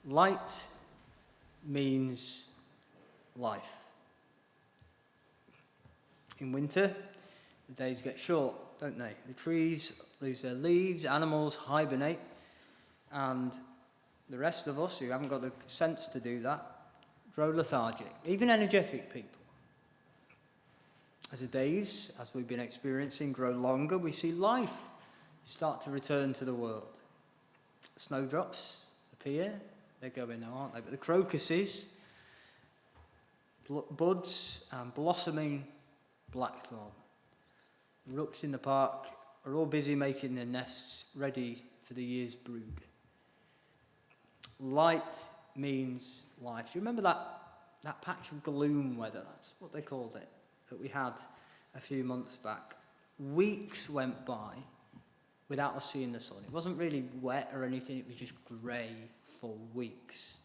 Light means life. In winter, the days get short, don't they? The trees lose their leaves, animals hibernate, and the rest of us who haven't got the sense to do that grow lethargic, even energetic people. As the days, as we've been experiencing, grow longer, we see life start to return to the world. Snowdrops appear, they're going now, aren't they? But the crocuses, buds and blossoming blackthorn. The rooks in the park are all busy making their nests ready for the year's brood. Light means life. Do you remember that patch of gloom weather? That's what they called it, that we had a few months back. Weeks went by without us seeing the sun. It wasn't really wet or anything, it was just grey for weeks.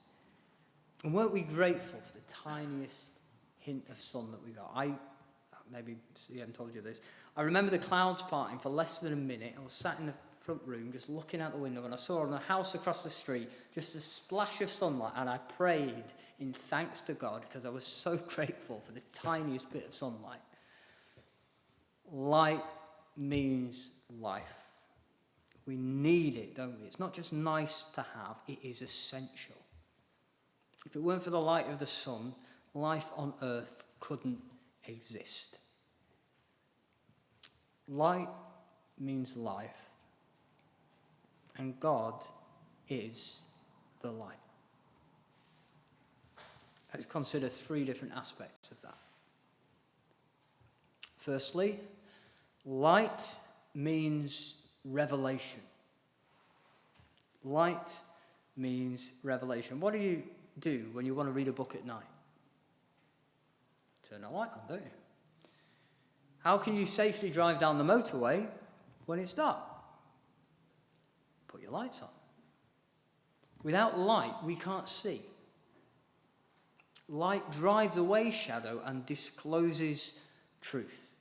And weren't we grateful for the tiniest hint of sun that we got? Maybe I haven't told you this. I remember the clouds parting for less than a minute. I was sat in the front room just looking out the window, and I saw on the house across the street just a splash of sunlight, and I prayed in thanks to God because I was so grateful for the tiniest bit of sunlight. Light means life. We need it, don't we? It's not just nice to have, it is essential. If it weren't for the light of the sun, life on earth couldn't exist. Light means life, and God is the light. Let's consider three different aspects of that. Firstly, light means revelation. Light means revelation. What do you do when you want to read a book at night? Turn the light on, don't you? How can you safely drive down the motorway when it's dark? Put your lights on. Without light, we can't see. Light drives away shadow and discloses truth.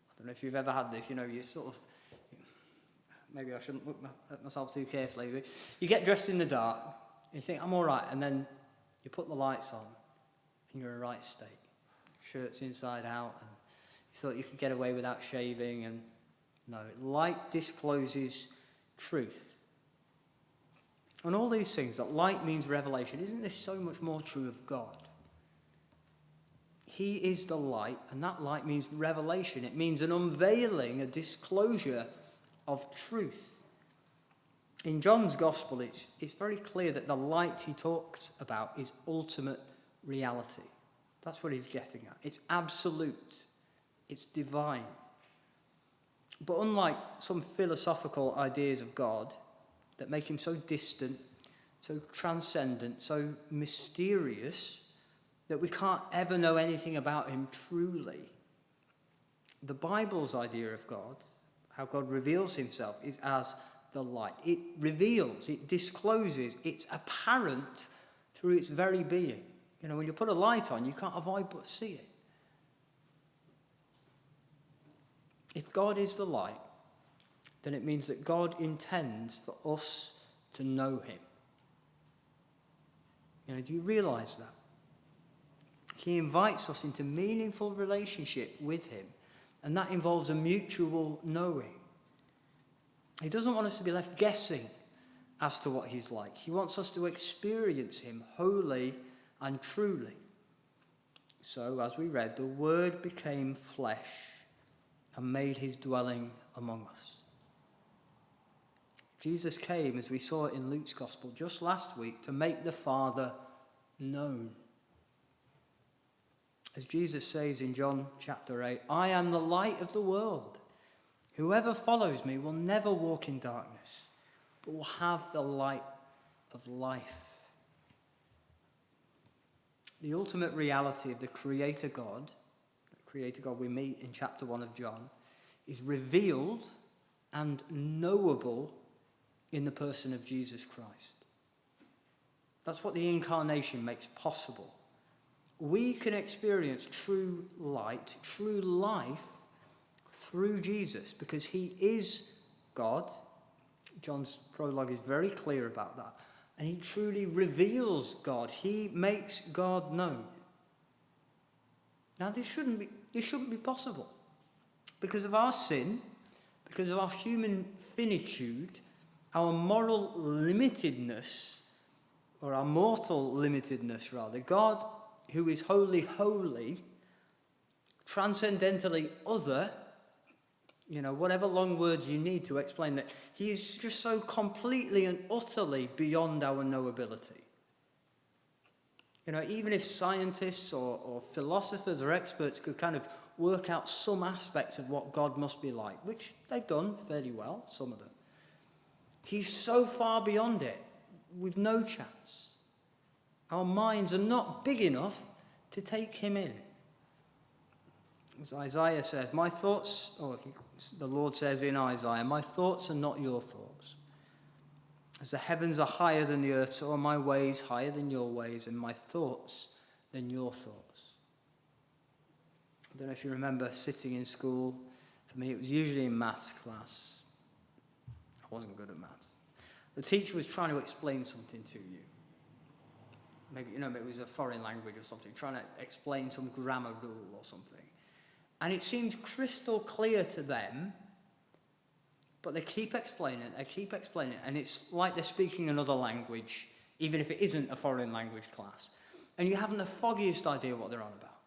I don't know if you've ever had this, you sort of, maybe I shouldn't look at myself too carefully, but you get dressed in the dark, and you think, I'm all right, and then you put the lights on, and you're in a right state. Shirt's inside out, and you thought you could get away without shaving, and no, light discloses truth. And all these things, that light means revelation, isn't this so much more true of God? He is the light, and that light means revelation. It means an unveiling, a disclosure of truth. In John's Gospel, it's very clear that the light he talks about is ultimate reality. That's what he's getting at. It's absolute. It's divine. But unlike some philosophical ideas of God that make him so distant, so transcendent, so mysterious, that we can't ever know anything about him truly, the Bible's idea of God, how God reveals himself, is as the light. It reveals, it discloses, it's apparent through its very being. When you put a light on, you can't avoid but see it. If God is the light, then it means that God intends for us to know him. Do you realize that? He invites us into meaningful relationship with him, and that involves a mutual knowing. He doesn't want us to be left guessing as to what he's like. He wants us to experience him wholly and truly. So, as we read, the Word became flesh and made his dwelling among us. Jesus came, as we saw it in Luke's Gospel just last week, to make the Father known. As Jesus says in John chapter 8, I am the light of the world. Whoever follows me will never walk in darkness, but will have the light of life. The ultimate reality of the Creator God we meet in chapter 1 of John, is revealed and knowable in the person of Jesus Christ. That's what the incarnation makes possible. We can experience true light, true life through Jesus because he is God. John's prologue is very clear about that. And he truly reveals God. He makes God known. Now, this shouldn't be possible. Because of our sin, because of our human finitude, our moral limitedness, or our mortal limitedness rather, God, who is wholly holy, transcendentally other, whatever long words you need to explain that, he is just so completely and utterly beyond our knowability. Even if scientists or philosophers or experts could kind of work out some aspects of what God must be like, which they've done fairly well, some of them, he's so far beyond it, with no chance. Our minds are not big enough to take him in. As Isaiah says, the Lord says in Isaiah, my thoughts are not your thoughts. As the heavens are higher than the earth, so are my ways higher than your ways, and my thoughts than your thoughts. I don't know if you remember sitting in school. For me, it was usually in maths class. I wasn't good at maths. The teacher was trying to explain something to you. Maybe it was a foreign language or something, trying to explain some grammar rule or something. And it seems crystal clear to them, but they keep explaining it, and it's like they're speaking another language, even if it isn't a foreign language class. And you haven't the foggiest idea what they're on about.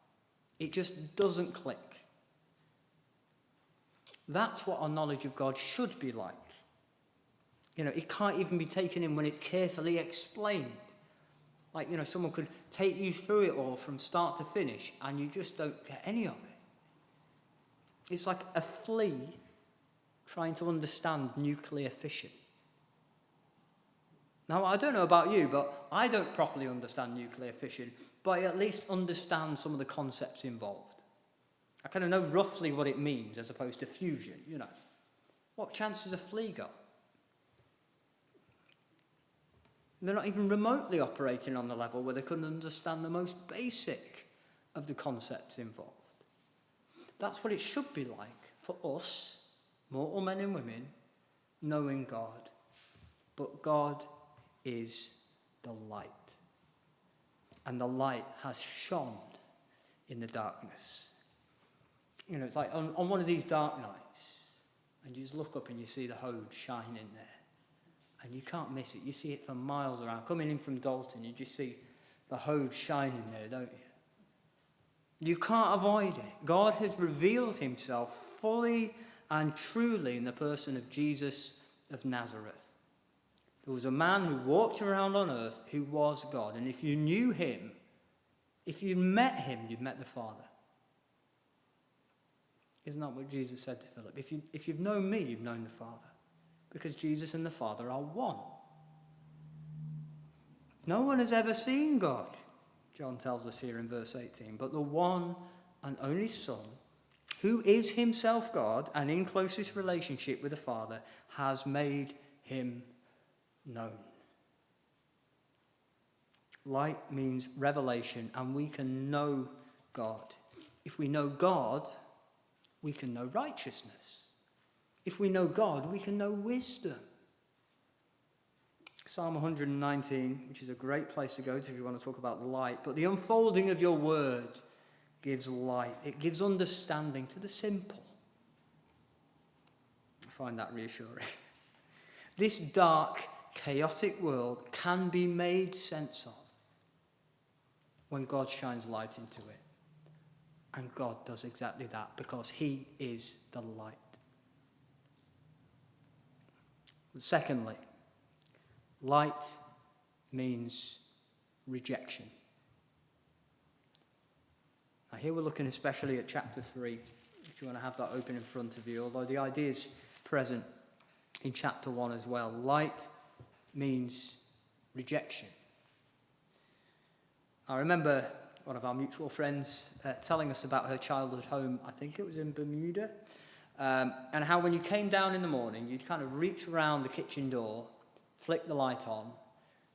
It just doesn't click. That's what our knowledge of God should be like. It can't even be taken in when it's carefully explained. Like, someone could take you through it all from start to finish, and you just don't get any of it. It's like a flea trying to understand nuclear fission. Now, I don't know about you, but I don't properly understand nuclear fission, but I at least understand some of the concepts involved. I kind of know roughly what it means as opposed to fusion, What chance has a flea got? They're not even remotely operating on the level where they couldn't understand the most basic of the concepts involved. That's what it should be like for us, mortal men and women, knowing God. But God is the light. And the light has shone in the darkness. It's like on one of these dark nights, and you just look up and you see the Hode shining there. And you can't miss it. You see it for miles around. Coming in from Dalton, you just see the Hode shining there, don't you? You can't avoid it. God has revealed himself fully and truly in the person of Jesus of Nazareth. There was a man who walked around on earth who was God. And if you knew him, if you met him, you'd met the Father. Isn't that what Jesus said to Philip? If you've known me, you've known the Father. Because Jesus and the Father are one. No one has ever seen God, John tells us here in verse 18, but the one and only Son, who is himself God and in closest relationship with the Father, has made him known. Light means revelation, and we can know God. If we know God, we can know righteousness. If we know God, we can know wisdom. Psalm 119, which is a great place to go to if you want to talk about the light. But the unfolding of your word gives light. It gives understanding to the simple. I find that reassuring. This dark, chaotic world can be made sense of when God shines light into it. And God does exactly that because he is the light. Secondly, light means rejection. Now here we're looking especially at chapter 3, if you want to have that open in front of you, although the idea is present in chapter 1 as well. Light means rejection. I remember one of our mutual friends telling us about her childhood home, I think it was in Bermuda, and how when you came down in the morning, you'd kind of reach around the kitchen door, flick the light on,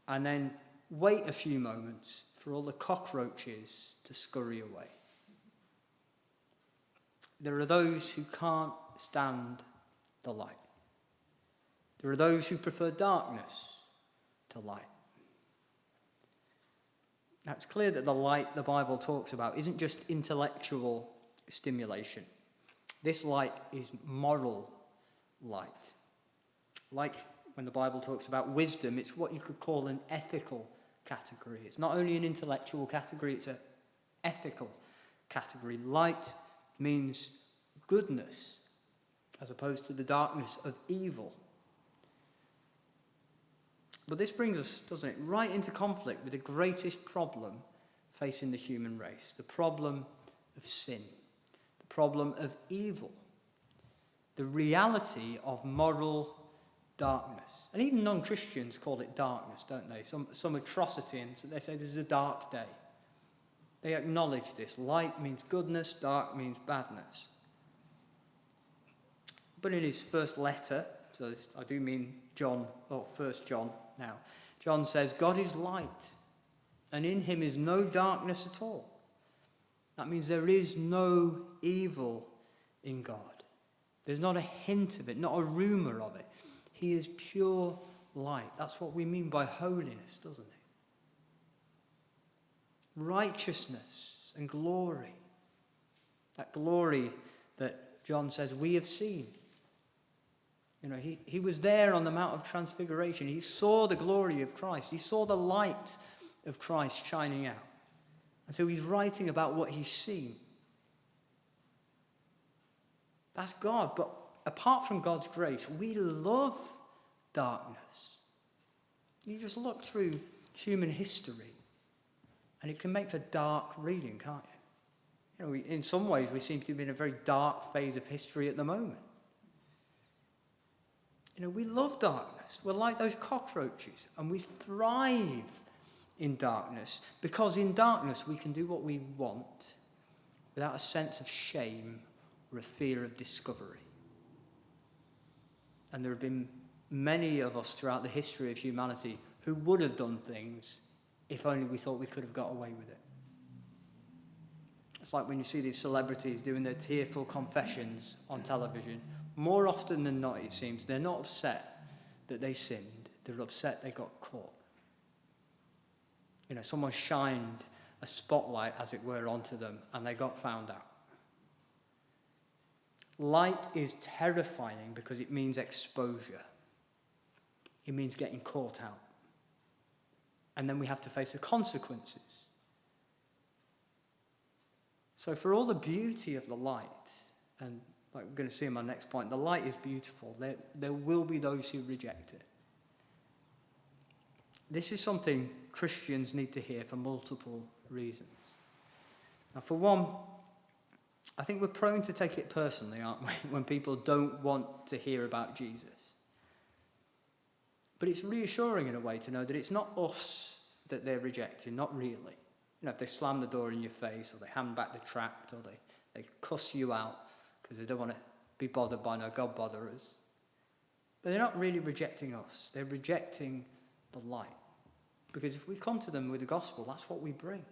and then wait a few moments for all the cockroaches to scurry away. There are those who can't stand the light. There are those who prefer darkness to light. Now, it's clear that the light the Bible talks about isn't just intellectual stimulation. This light is moral light. Like when the Bible talks about wisdom, it's what you could call an ethical category. It's not only an intellectual category, it's an ethical category. Light means goodness as opposed to the darkness of evil. But this brings us, doesn't it, right into conflict with the greatest problem facing the human race, the problem of sin, the problem of evil, the reality of moral darkness. And even non-Christians call it darkness, don't they? Some atrocity, and so they say this is a dark day. They acknowledge this. Light means goodness, dark means badness. But in his first letter, so I do mean John, or 1 John now, John says, God is light, and in him is no darkness at all. That means there is no evil in God. There's not a hint of it, not a rumour of it. He is pure light. That's what we mean by holiness, doesn't it? Righteousness and glory. That glory that John says we have seen. You know, he was there on the Mount of Transfiguration. He saw the glory of Christ. He saw the light of Christ shining out. And so he's writing about what he's seen. That's God. But apart from God's grace, we love darkness. You just look through human history, and it can make for dark reading, can't you? You know, in some ways, we seem to be in a very dark phase of history at the moment. You know, we love darkness. We're like those cockroaches, and we thrive in darkness because in darkness we can do what we want without a sense of shame or a fear of discovery. And there have been many of us throughout the history of humanity who would have done things if only we thought we could have got away with it. It's like when you see these celebrities doing their tearful confessions on television. More often than not, it seems, they're not upset that they sinned. They're upset they got caught. You know, someone shined a spotlight, as it were, onto them, and they got found out. Light is terrifying because it means exposure. It means getting caught out. And then we have to face the consequences. So for all the beauty of the light, and like we're going to see in my next point, the light is beautiful. There will be those who reject it. This is something Christians need to hear for multiple reasons. Now, for one, I think we're prone to take it personally, aren't we, when people don't want to hear about Jesus. But it's reassuring in a way to know that it's not us that they're rejecting, not really. You know, if they slam the door in your face, or they hand back the tract, or they cuss you out because they don't want to be bothered by no God botherers. But they're not really rejecting us. They're rejecting the light. Because if we come to them with the gospel, that's what we bring.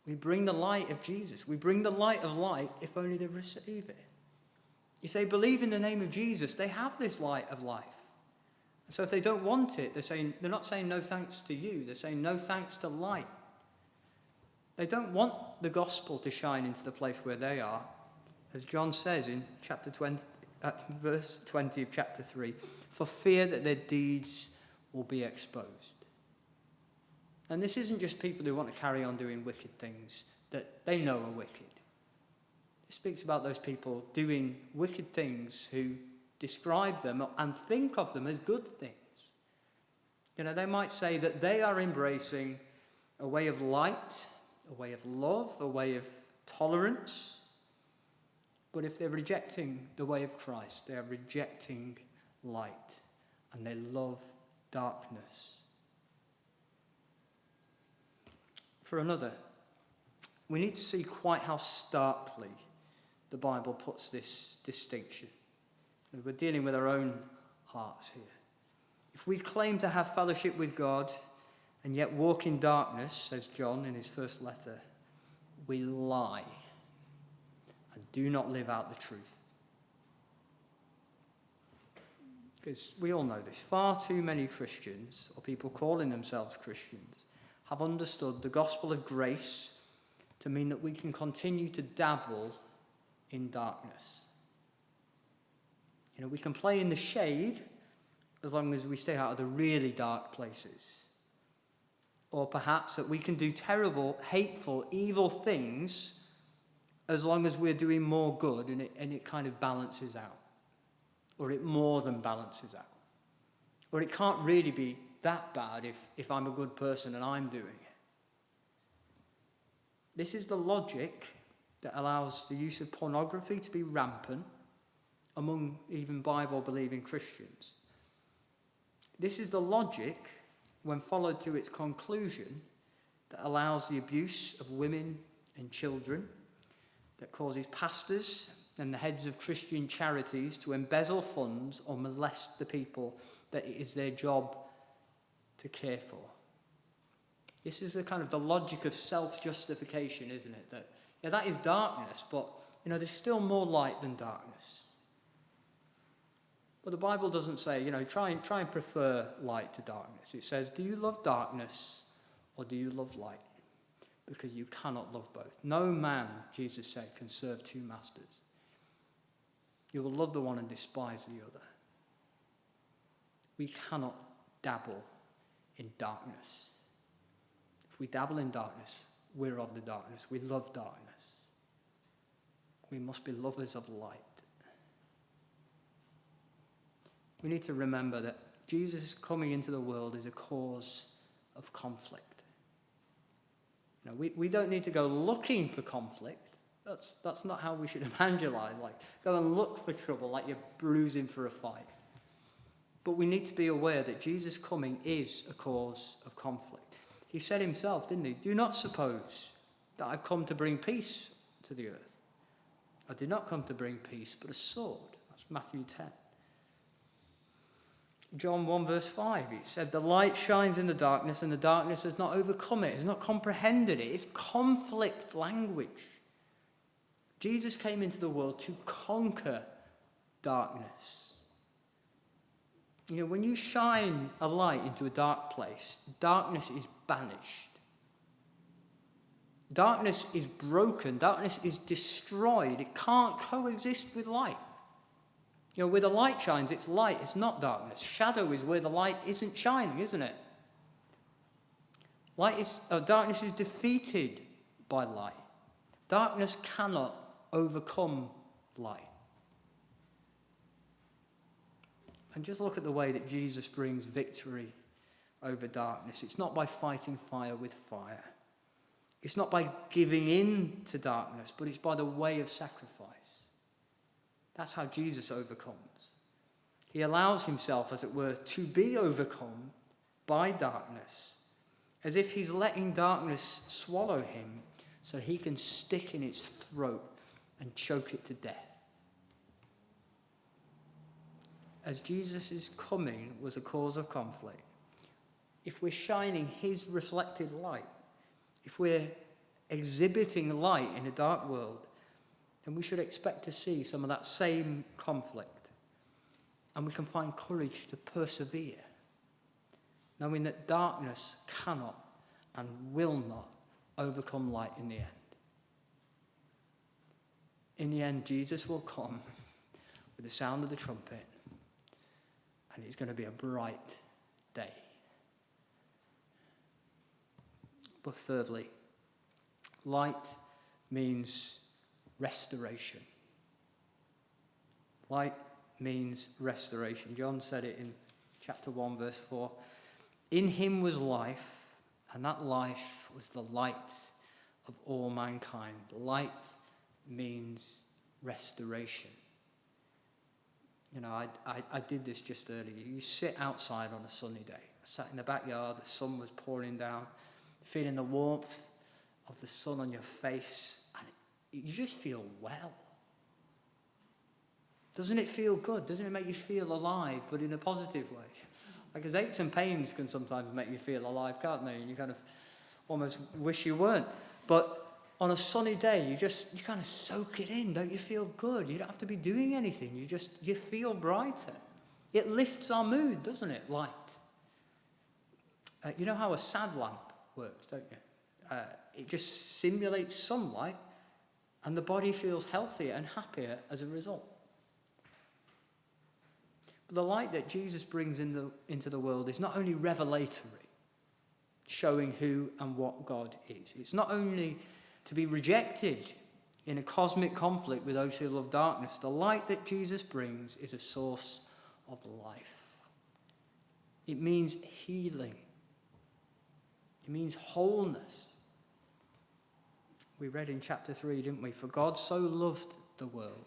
We bring the light of Jesus. We bring the light of light if only they receive it. If they believe in the name of Jesus, they have this light of life. And so if they don't want it, they're not saying no thanks to you. They're saying no thanks to light. They don't want the gospel to shine into the place where they are. As John says in chapter 20, verse 20 of chapter 3, for fear that their deeds will be exposed. And this isn't just people who want to carry on doing wicked things that they know are wicked. It speaks about those people doing wicked things who describe them and think of them as good things. You know, they might say that they are embracing a way of light, a way of love, a way of tolerance. But if they're rejecting the way of Christ, they are rejecting light, and they love darkness. For another, we need to see quite how starkly the Bible puts this distinction. We're dealing with our own hearts here. If we claim to have fellowship with God and yet walk in darkness, says John in his first letter, we lie and do not live out the truth. Because we all know this. Far too many Christians, or people calling themselves Christians, have understood the gospel of grace to mean that we can continue to dabble in darkness. We can play in the shade as long as we stay out of the really dark places. Or perhaps that we can do terrible, hateful, evil things as long as we're doing more good and it kind of balances out. Or it more than balances out. Or it can't really be that bad if I'm a good person and I'm doing it. This is the logic that allows the use of pornography to be rampant among even Bible-believing Christians. This is the logic, when followed to its conclusion, that allows the abuse of women and children, that causes pastors and the heads of Christian charities to embezzle funds or molest the people that it is their job to care for. This is the kind of the logic of self-justification, isn't it? That is darkness, but there's still more light than darkness. But the Bible doesn't say, try and prefer light to darkness. It says, do you love darkness or do you love light? Because you cannot love both. No man, Jesus said, can serve two masters. You will love the one and despise the other. We cannot dabble in darkness. If we dabble in darkness, we're of the darkness. We love darkness. We must be lovers of light. We need to remember that Jesus coming into the world is a cause of conflict. We don't need to go looking for conflict. That's not how we should evangelize. Go and look for trouble like you're bruising for a fight. But we need to be aware that Jesus coming is a cause of conflict. He said himself, didn't he? Do not suppose that I've come to bring peace to the earth. I did not come to bring peace, but a sword. That's Matthew 10. John 1 verse 5, it said, the light shines in the darkness and the darkness has not overcome it, has not comprehended it. It's conflict language. Jesus came into the world to conquer darkness. When you shine a light into a dark place, darkness is banished. Darkness is broken. Darkness is destroyed. It can't coexist with light. Where the light shines, it's light, it's not darkness. Shadow is where the light isn't shining, isn't it? Darkness is defeated by light. Darkness cannot overcome light. And just look at the way that Jesus brings victory over darkness. It's not by fighting fire with fire. It's not by giving in to darkness, but it's by the way of sacrifice. That's how Jesus overcomes. He allows himself, as it were, to be overcome by darkness, as if he's letting darkness swallow him so he can stick in its throat and choke it to death. As Jesus' coming was a cause of conflict, if we're shining his reflected light, if we're exhibiting light in a dark world, then we should expect to see some of that same conflict. And we can find courage to persevere, knowing that darkness cannot and will not overcome light in the end. In the end, Jesus will come with the sound of the trumpet, and it's going to be a bright day. But thirdly, light means restoration. Light means restoration. John said it in chapter 1, verse 4. In him was life, and that life was the light of all mankind. Light means restoration. I did this just earlier. You sit outside on a sunny day. I sat in the backyard, the sun was pouring down, feeling the warmth of the sun on your face, and you just feel well. Doesn't it feel good? Doesn't it make you feel alive, but in a positive way? Because aches and pains can sometimes make you feel alive, can't they? And you kind of almost wish you weren't. But on a sunny day, you kind of soak it in. Don't you feel good? You don't have to be doing anything. You feel brighter. It lifts our mood, doesn't it? Light. You know how a sad lamp works, don't you? It just simulates sunlight, and the body feels healthier and happier as a result. But the light that Jesus brings into the world is not only revelatory, showing who and what God is. It's not only to be rejected in a cosmic conflict with those who love darkness. The light that Jesus brings is a source of life. It means healing. It means wholeness. We read in chapter 3, didn't we? For God so loved the world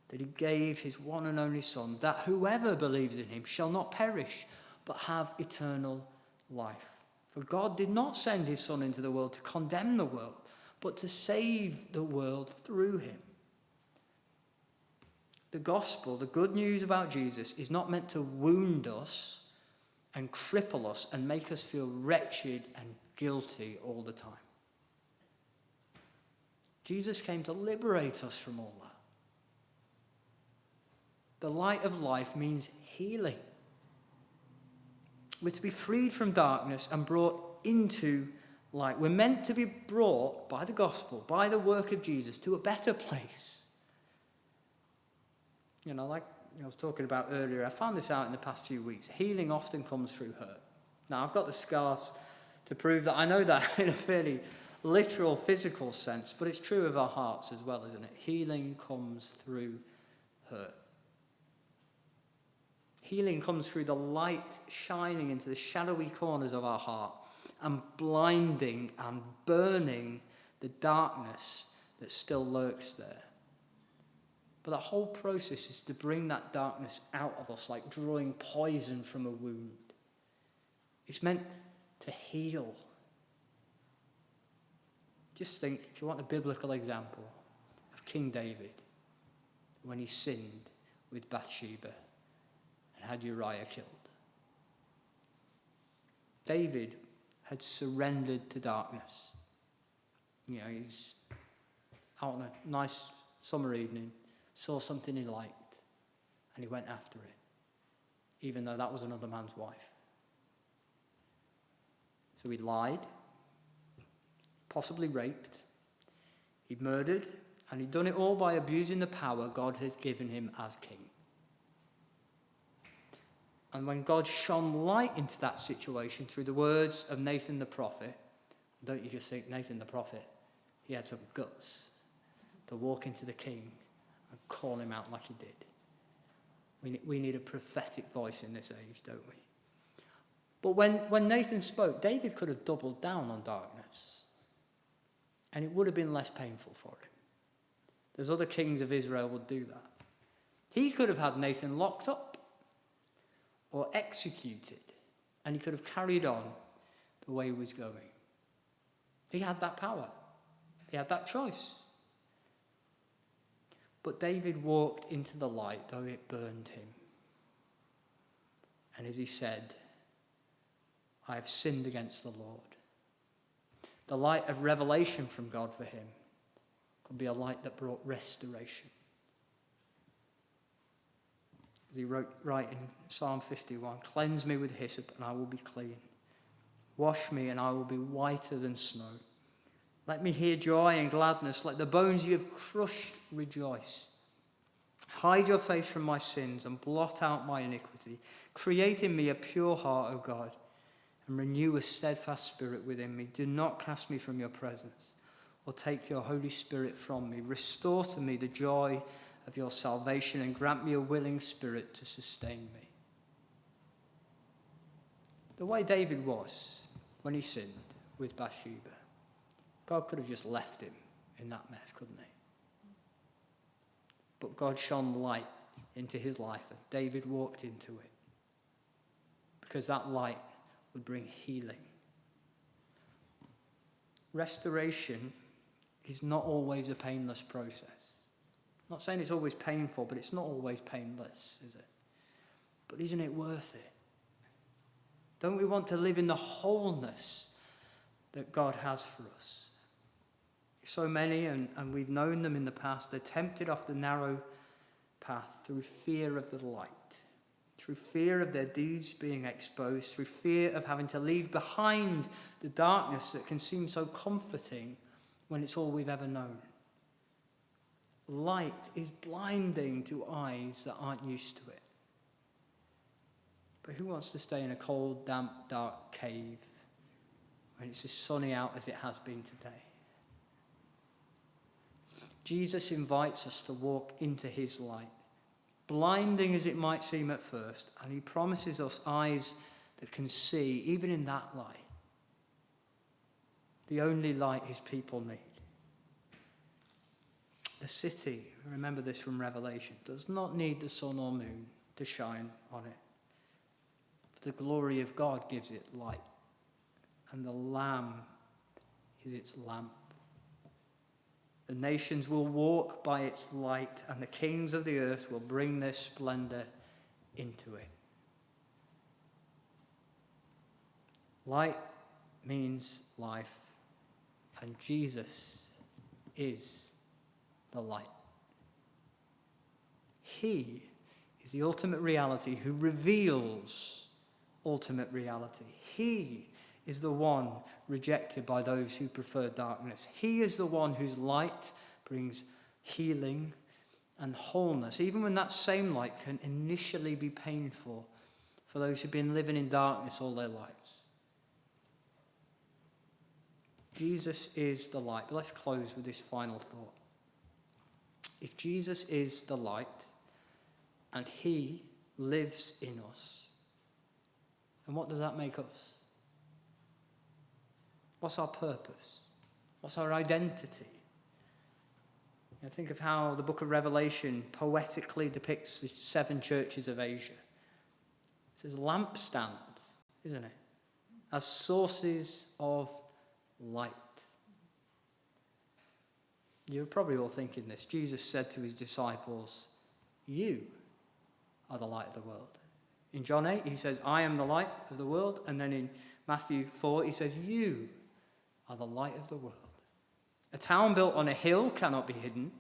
that he gave his one and only Son, that whoever believes in him shall not perish, but have eternal life. For God did not send his Son into the world to condemn the world, but to save the world through him. The gospel, the good news about Jesus, is not meant to wound us and cripple us and make us feel wretched and guilty all the time. Jesus came to liberate us from all that. The light of life means healing. We're to be freed from darkness and brought into light. We're meant to be brought by the gospel, by the work of Jesus, to a better place. Like I was talking about earlier, I found this out in the past few weeks. Healing often comes through hurt. Now, I've got the scars to prove that I know that in a fairly literal, physical sense, but it's true of our hearts as well, isn't it? Healing comes through hurt. Healing comes through the light shining into the shadowy corners of our heart and blinding and burning the darkness that still lurks there. But the whole process is to bring that darkness out of us, like drawing poison from a wound. It's meant to heal. Just think, if you want a biblical example of King David, when he sinned with Bathsheba and had Uriah killed. David had surrendered to darkness. He's out on a nice summer evening, saw something he liked, and he went after it, even though that was another man's wife. So he lied, possibly raped, he'd murdered, and he'd done it all by abusing the power God had given him as king. And when God shone light into that situation through the words of Nathan the prophet, don't you just think Nathan the prophet, he had some guts to walk into the king and call him out like he did. We need a prophetic voice in this age, don't we? But when Nathan spoke, David could have doubled down on darkness, and it would have been less painful for him. There's other kings of Israel would do that. He could have had Nathan locked up or executed, and he could have carried on the way he was going. He had that power. He had that choice. But David walked into the light, though it burned him. And as he said, I have sinned against the Lord. The light of revelation from God for him could be a light that brought restoration. As he wrote right in Psalm 51, cleanse me with hyssop and I will be clean. Wash me and I will be whiter than snow. Let me hear joy and gladness. Let the bones you have crushed rejoice. Hide your face from my sins and blot out my iniquity. Create in me a pure heart, O God, and renew a steadfast spirit within me. Do not cast me from your presence or take your Holy Spirit from me. Restore to me the joy of your salvation and grant me a willing spirit to sustain me. The way David was when he sinned with Bathsheba, God could have just left him in that mess, couldn't he? But God shone light into his life and David walked into it because that light would bring healing. Restoration is not always a painless process. I'm not saying it's always painful, but it's not always painless, is it? But isn't it worth it? Don't we want to live in the wholeness that God has for us? So many, and we've known them in the past, are tempted off the narrow path through fear of the light. through fear of their deeds being exposed, through fear of having to leave behind the darkness that can seem so comforting when it's all we've ever known. Light is blinding to eyes that aren't used to it. But who wants to stay in a cold, damp, dark cave when it's as sunny out as it has been today? Jesus invites us to walk into his light, blinding as it might seem at first, and he promises us eyes that can see, even in that light, the only light his people need. The city, remember this from Revelation, does not need the sun or moon to shine on it. For the glory of God gives it light, and the Lamb is its lamp. The nations will walk by its light, and the kings of the earth will bring their splendor into it. Light means life, and Jesus is the light. He is the ultimate reality who reveals ultimate reality. He is the one rejected by those who prefer darkness. He is the one whose light brings healing and wholeness, even when that same light can initially be painful for those who've been living in darkness all their lives. Jesus is the light. But let's close with this final thought. If Jesus is the light and he lives in us, then what does that make us? What's our purpose? What's our identity? Think of how the book of Revelation poetically depicts the 7 churches of Asia. It says lampstands, isn't it? As sources of light. You're probably all thinking this. Jesus said to his disciples, "You are the light of the world." In John 8, he says, "I am the light of the world." And then in Matthew 4, he says, "You are the light of the world." A town built on a hill cannot be hidden.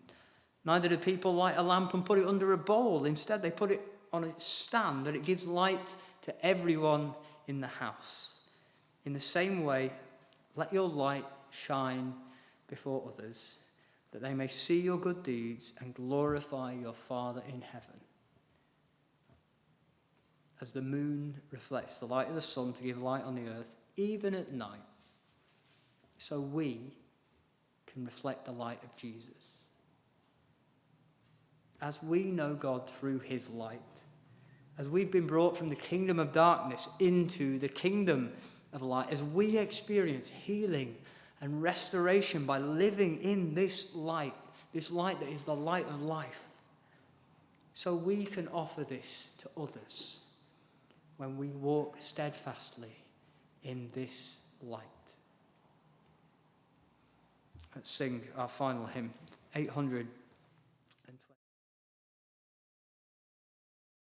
Neither do people light a lamp and put it under a bowl. Instead, they put it on its stand, and it gives light to everyone in the house. In the same way, let your light shine before others, that they may see your good deeds and glorify your Father in heaven. As the moon reflects the light of the sun to give light on the earth, even at night, so we can reflect the light of Jesus. As we know God through his light, as we've been brought from the kingdom of darkness into the kingdom of light, as we experience healing and restoration by living in this light that is the light of life, so we can offer this to others when we walk steadfastly in this light. Let's sing our final hymn, 800.